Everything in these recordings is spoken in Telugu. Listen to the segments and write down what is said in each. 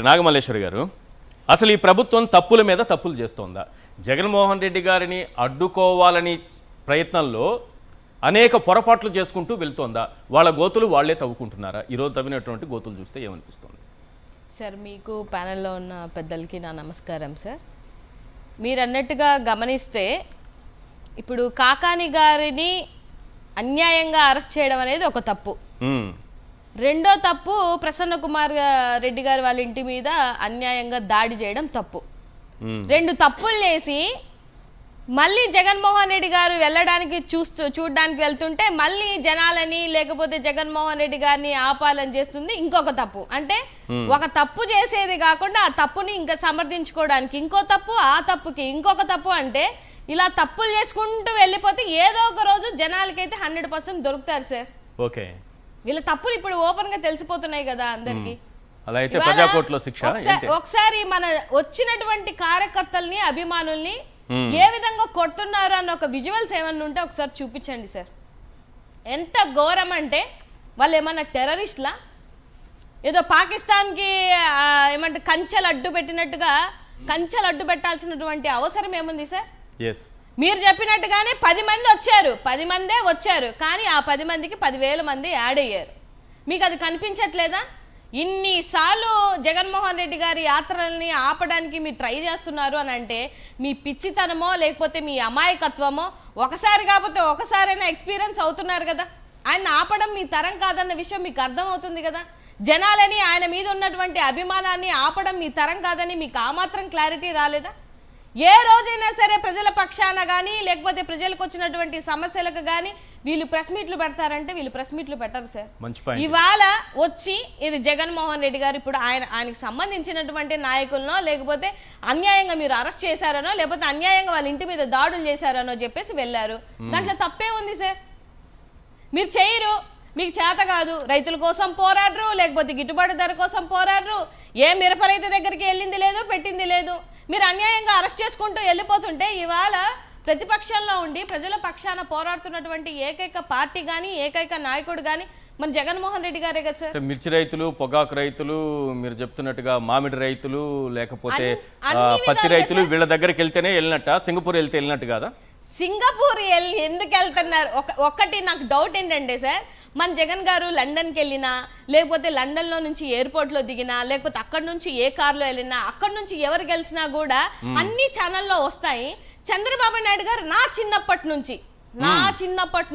నాగమల్లేశ్వరి గారు, అసలు ఈ ప్రభుత్వం తప్పుల మీద తప్పులు చేస్తోందా? జగన్మోహన్ రెడ్డి గారిని అడ్డుకోవాలని ప్రయత్నంలో అనేక పొరపాట్లు చేసుకుంటూ వెళ్తోందా? వాళ్ళ గోతులు వాళ్లే తవ్వుకుంటున్నారా? ఈరోజు తవ్వినటువంటి గోతులు చూస్తే ఏమనిపిస్తుంది? సార్, మీకు ప్యానెల్లో ఉన్న పెద్దలకి నా నమస్కారం సార్. మీరు అన్నట్టుగా గమనిస్తే ఇప్పుడు కాకాని గారిని అన్యాయంగా అరెస్ట్ చేయడం అనేది ఒక తప్పు. రెండో తప్పు, ప్రసన్న కుమార్ రెడ్డి గారు వాళ్ళ ఇంటి మీద అన్యాయంగా దాడి చేయడం తప్పు. రెండు తప్పులు చేసి మళ్ళీ జగన్మోహన్ రెడ్డి గారు వెళ్ళడానికి చూడడానికి వెళ్తుంటే మళ్ళీ జనాలని లేకపోతే జగన్మోహన్ రెడ్డి గారిని ఆపాలని చేస్తుంది ఇంకొక తప్పు. అంటే ఒక తప్పు చేసేది కాకుండా ఆ తప్పుని ఇంకా సమర్థించుకోవడానికి ఇంకో తప్పు, ఆ తప్పుకి ఇంకొక తప్పు. అంటే ఇలా తప్పులు చేసుకుంటూ వెళ్ళిపోతే ఏదో ఒక రోజు జనాలకైతే 100% దొరుకుతారు సార్. ఓకే, వీళ్ళ తప్పులు ఇప్పుడు ఓపెన్ గా తెలిసిపోతున్నాయి కదా అందరికి. అలా అయితే ప్రజాకోర్టులో శిక్ష. ఒకసారి మన వచ్చినటువంటి కార్యకర్తల్ని అభిమానుల్ని ఏ విధంగా కొడుతున్నారు అన్న ఒక విజువల్స్ ఏమన్నా ఉంటే ఒకసారి చూపించండి సార్. ఎంత ఘోరం అంటే వాళ్ళు ఏమన్నా టెర్రరిస్ట్లా, ఏదో పాకిస్తాన్కి ఏమంటే కంచెలు అడ్డు పెట్టినట్టుగా కంచెలు అడ్డు పెట్టాల్సినటువంటి అవసరం ఏముంది సార్? మీరు చెప్పినట్టుగానే 10 మంది వచ్చారు, 10 మందే వచ్చారు, కానీ ఆ 10 మందికి 10,000 మంది యాడ్ అయ్యారు. మీకు అది కనిపించట్లేదా? ఇన్నిసార్లు జగన్మోహన్ రెడ్డి గారి యాత్రల్ని ఆపడానికి మీరు ట్రై చేస్తున్నారు అని అంటే మీ పిచ్చితనమో లేకపోతే మీ అమాయకత్వమో, ఒకసారి కాకపోతే ఒకసారైనా ఎక్స్పీరియన్స్ అవుతున్నారు కదా. ఆయన ఆపడం మీ తరం కాదన్న విషయం మీకు అర్థమవుతుంది కదా. జనాలని ఆయన మీద ఉన్నటువంటి అభిమానాన్ని ఆపడం మీ తరం కాదని మీకు ఆ మాత్రం క్లారిటీ రాలేదా? ఏ రోజైనా సరే ప్రజల పక్షాన కానీ లేకపోతే ప్రజలకు వచ్చినటువంటి సమస్యలకు కానీ వీళ్ళు ప్రెస్ మీట్లు పెడతారంటే వీళ్ళు ప్రెస్ మీట్లు పెట్టరు సార్. ఇవాళ వచ్చి ఇది జగన్మోహన్ రెడ్డి గారు ఇప్పుడు ఆయనకి సంబంధించినటువంటి నాయకులనో లేకపోతే అన్యాయంగా మీరు అరెస్ట్ చేశారనో లేకపోతే అన్యాయంగా వాళ్ళ ఇంటి మీద దాడులు చేశారనో చెప్పేసి వెళ్ళారు. దాంట్లో తప్పే ఉంది సార్? మీరు చేయరు, మీకు చేత కాదు, రైతుల కోసం పోరాడరు, లేకపోతే గిట్టుబాటు ధర కోసం పోరాడరు, ఏ మిరప రైతు దగ్గరికి వెళ్ళింది లేదు, పెట్టింది లేదు. మీరు అన్యాయంగా అరెస్ట్ చేసుకుంటూ వెళ్ళిపోతుంటే ఇవాళ ప్రతిపక్షంలో ఉండి ప్రజల పక్షాన పోరాడుతున్నటువంటి ఏకైక పార్టీ కానీ ఏకైక నాయకుడు కానీ మన జగన్మోహన్ రెడ్డి గారే కదా సార్. మిర్చి రైతులు, పొగాకు రైతులు, మీరు చెప్తున్నట్టుగా మామిడి రైతులు, లేకపోతే పత్తి రైతులు వీళ్ళ దగ్గరికి వెళ్తేనే వెళ్ళినట్ట, సింగపూర్ వెళ్తే వెళ్ళినట్టు కాదా? సింగపూర్ ఎందుకు వెళ్తున్నారు? ఒక్కటి నాకు డౌట్ ఏంటంటే సార్, మన జగన్ గారు లండన్కి వెళ్ళినా లేకపోతే లండన్లో నుంచి ఎయిర్పోర్ట్లో దిగినా లేకపోతే అక్కడి నుంచి ఏ కార్లో వెళ్ళినా అక్కడి నుంచి ఎవరు గెలిచినా కూడా అన్ని ఛానల్లో వస్తాయి. చంద్రబాబు నాయుడు గారు నా చిన్నప్పటి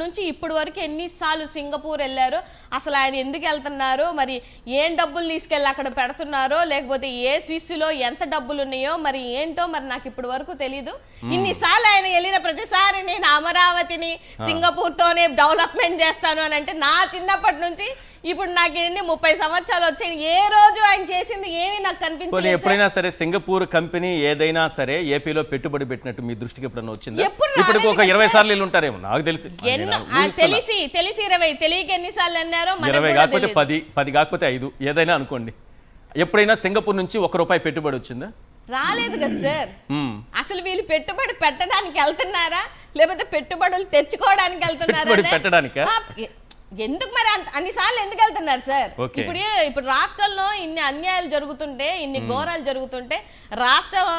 నుంచి ఇప్పటి వరకు ఎన్నిసార్లు సింగపూర్ వెళ్ళారో, అసలు ఆయన ఎందుకు వెళ్తున్నారో, మరి ఏం డబ్బులు తీసుకెళ్ళి అక్కడ పెడుతున్నారో లేకపోతే ఏ స్విస్లో ఎంత డబ్బులు ఉన్నాయో మరి ఏంటో మరి నాకు ఇప్పటి వరకు తెలీదు. ఇన్నిసార్లు ఆయన వెళ్ళిన ప్రతిసారి నేను అమరావతిని సింగపూర్ తోనే డెవలప్మెంట్ చేస్తాను అని అంటే నా చిన్నప్పటి నుంచి ఇప్పుడు నాకు ఎన్ని 30 సంవత్సరాలు వచ్చాయి, ఏ రోజు ఆయన చేసింది ఏమి నాకు కనిపించలేదు. ఎప్పుడైనా సరే సింగపూర్ కంపెనీ ఏదైనా సరే ఏపీలో పెట్టుబడి పెట్టినట్టు మీ దృష్టికి ఎప్పుడైనా వచ్చిందా? ఇప్పుడు ఒక 20 సార్లు వెళ్ళి ఉంటారేమో నాకు తెలిసి. తెలిసి 20, తెలియక ఎన్నిసార్లు అన్నారో 20 కాకపోతే 10 కాకపోతే 5 ఏదైనా అనుకోండి. ఎప్పుడైనా సింగపూర్ నుంచి ₹1 పెట్టుబడి వచ్చిందా? రాలేదు కదా సార్. అసలు వీళ్ళు పెట్టుబడి పెట్టడానికి వెళ్తున్నారా లేకపోతే పెట్టుబడులు తెచ్చుకోవడానికి వెళ్తున్నారా? ఎందుకు మరి అన్నిసార్లు ఎందుకు వెళ్తున్నారు సార్? ఇప్పుడు రాష్ట్రంలో ఇన్ని అన్యాయాలు జరుగుతుంటే, ఇన్ని ఘోరాలు జరుగుతుంటే, రాష్ట్రం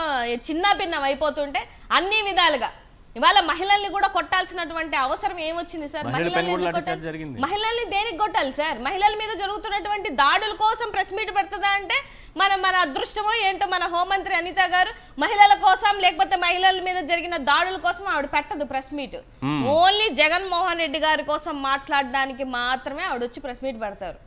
చిన్న భిన్నం అయిపోతుంటే అన్ని విధాలుగా ఇవాళ మహిళల్ని కూడా కొట్టాల్సినటువంటి అవసరం ఏమొచ్చింది సార్? మహిళల్ని దేనికి కొట్టాలి సార్? మహిళల మీద జరుగుతున్నటువంటి దాడుల కోసం ప్రెస్ మీట్ పెడుతుందా అంటే మన అదృష్టమో ఏంటో మన హోంమంత్రి అనిత గారు మహిళల కోసం లేకపోతే మహిళల మీద జరిగిన దాడుల కోసం ఆవిడ పెట్టదు press meet. Only Jaganmohan Reddy గారి కోసం మాట్లాడడానికి మాత్రమే ఆవిడ వచ్చి ప్రెస్ మీట్ పెడతారు.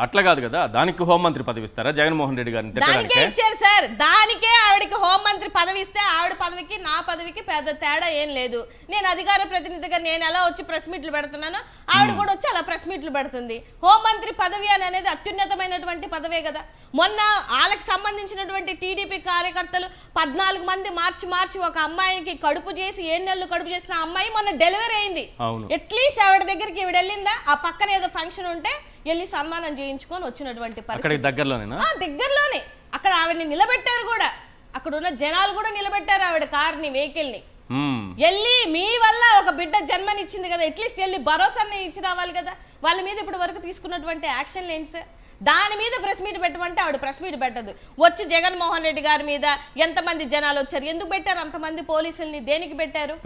అట్లా కాదు కదా, దానికి హోంమంత్రి పదవి ఇస్తారా జగన్మోహన్ రెడ్డి గారిని? దానికే ఇచ్చారు సార్, దానికే ఆవిడకి హోంమంత్రి పదవి ఇస్తే ఆవిడ పదవికి నా పదవికి పెద్ద తేడా ఏం లేదు. నేను అధికార ప్రతినిధిగా నేను ఎలా వచ్చి ప్రెస్ మీట్లు పెడుతున్నానో ఆవిడ కూడా వచ్చి అలా ప్రెస్ మీట్లు పెడుతుంది. హోంమంత్రి పదవి అనేది అత్యున్నతమైనటువంటి పదవే కదా. మొన్న వాళ్ళకి సంబంధించినటువంటి టీడీపీ కార్యకర్తలు 14 మంది మార్చి ఒక అమ్మాయికి కడుపు చేసి 7 నెలలు కడుపు చేసిన అమ్మాయి మొన్న డెలివరీ అయింది. అట్లీస్ట్ ఆవిడ దగ్గరికి ఈవిడ వెళ్ళిందా? ఆ పక్కన ఏదో ఫంక్షన్ ఉంటే వెళ్ళి సన్మానం చేయించుకొని వచ్చినటువంటి పరిస్థితి దగ్గరలోనే అక్కడ ఆవిడని నిలబెట్టారు కూడా, అక్కడ ఉన్న జనాలు కూడా నిలబెట్టారు ఆవిడ కార్ని, వెహికల్ ని. వెళ్ళి మీ వల్ల ఒక బిడ్డ జన్మనిచ్చింది కదా, అట్లీస్ట్ వెళ్ళి భరోసాని ఇచ్చి రావాలి కదా. వాళ్ళ మీద ఇప్పటి వరకు తీసుకున్నటువంటి యాక్షన్లు ఏంటి సార్? దాని మీద ప్రెస్ మీట్ పెట్టమంటే ఆవిడ ప్రెస్ మీట్ పెట్టదు. వచ్చి జగన్మోహన్ రెడ్డి గారి మీద ఎంతమంది జనాలు వచ్చారు, ఎందుకు పెట్టారు అంతమంది పోలీసుల్ని, దేనికి పెట్టారు?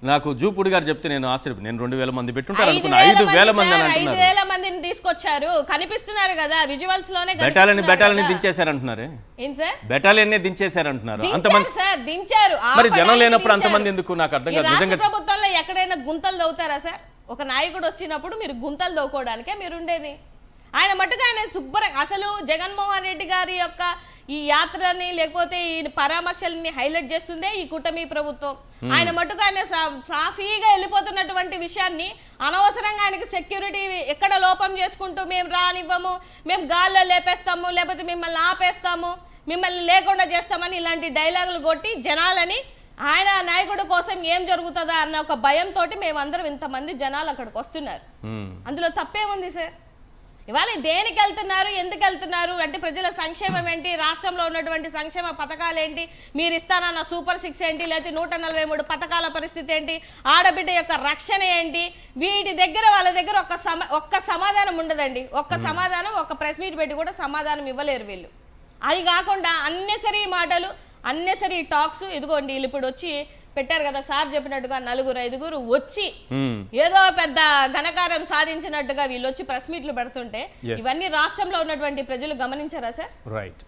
నాకు జూపుడు గారు చెప్తే నేను ఆశ్చర్యం, నేను 2000 మంది పెట్టుంటారు అనుకున్నా, 5000 మంది అని అంటున్నారు. 5000 మందిని తీసుకొచ్చారు, కనిపిస్తున్నారు కదా విజువల్స్ లోనే. బెటాలియన్ దించేశారంటున్నారు. ఏం సార్? బెటాలియన్ దించేశారంటున్నారు. అంతమంది సార్ దించారు. మరి జనం లేనప్పుడు అంతమంది ఎందుకు నాకు అర్థం కాదు. నిజంగా ప్రభుత్వంలో ఎక్కడైనా గుంతలు దవ్వుతారా సార్? ఒక నాయకుడు వచ్చినప్పుడు మీరు గుంతలు దవ్వుకోవడానికే మీరు ఉండేది. ఆయన మట్టుగా ఆయన శుభ్రంగా అసలు జగన్మోహన్ రెడ్డి గారి యొక్క ఈ యాత్రని లేకపోతే ఈ పరామర్శల్ని హైలైట్ చేస్తుందే ఈ కూటమి ప్రభుత్వం. ఆయన మట్టుగా ఆయన సాఫీగా వెళ్ళిపోతున్నటువంటి విషయాన్ని అనవసరంగా ఆయనకి సెక్యూరిటీ ఎక్కడ లోపం చేసుకుంటూ మేము రానివ్వము, మేము గాల్లో లేపేస్తాము, లేకపోతే మిమ్మల్ని ఆపేస్తాము, మిమ్మల్ని లేకుండా చేస్తామని ఇలాంటి డైలాగులు కొట్టి జనాలని ఆయన నాయకుడు కోసం ఏం జరుగుతుందా అన్న ఒక భయంతో మేమందరం ఇంతమంది జనాలు అక్కడికి వస్తున్నారు. అందులో తప్పేముంది సార్? ఇవాళ దేనికి వెళ్తున్నారు, ఎందుకు వెళ్తున్నారు అంటే ప్రజల సంక్షేమం ఏంటి, రాష్ట్రంలో ఉన్నటువంటి సంక్షేమ పథకాలు ఏంటి, మీరు ఇస్తానన్న సూపర్ 6 ఏంటి, లేకపోతే 143 పథకాల పరిస్థితి ఏంటి, ఆడబిడ్డ యొక్క రక్షణ ఏంటి, వీటి దగ్గర వాళ్ళ దగ్గర ఒక్క సమాధానం ఉండదండి. ఒక్క ప్రెస్ మీట్ పెట్టి కూడా సమాధానం ఇవ్వలేరు వీళ్ళు. అది కాకుండా అన్నెసరీ మాటలు, అన్నెసరీ టాక్స్. ఇదిగోండి వీళ్ళు ఇప్పుడు వచ్చి పెట్టారు కదా సార్ చెప్పినట్టుగా 4-5 వచ్చి ఏదో పెద్ద ఘనకార్యం సాధించినట్టుగా వీళ్ళు వచ్చి ప్రెస్ మీట్లు పెడుతుంటే ఇవన్నీ రాష్ట్రంలో ఉన్నటువంటి ప్రజలు గమనించారా సార్? రైట్.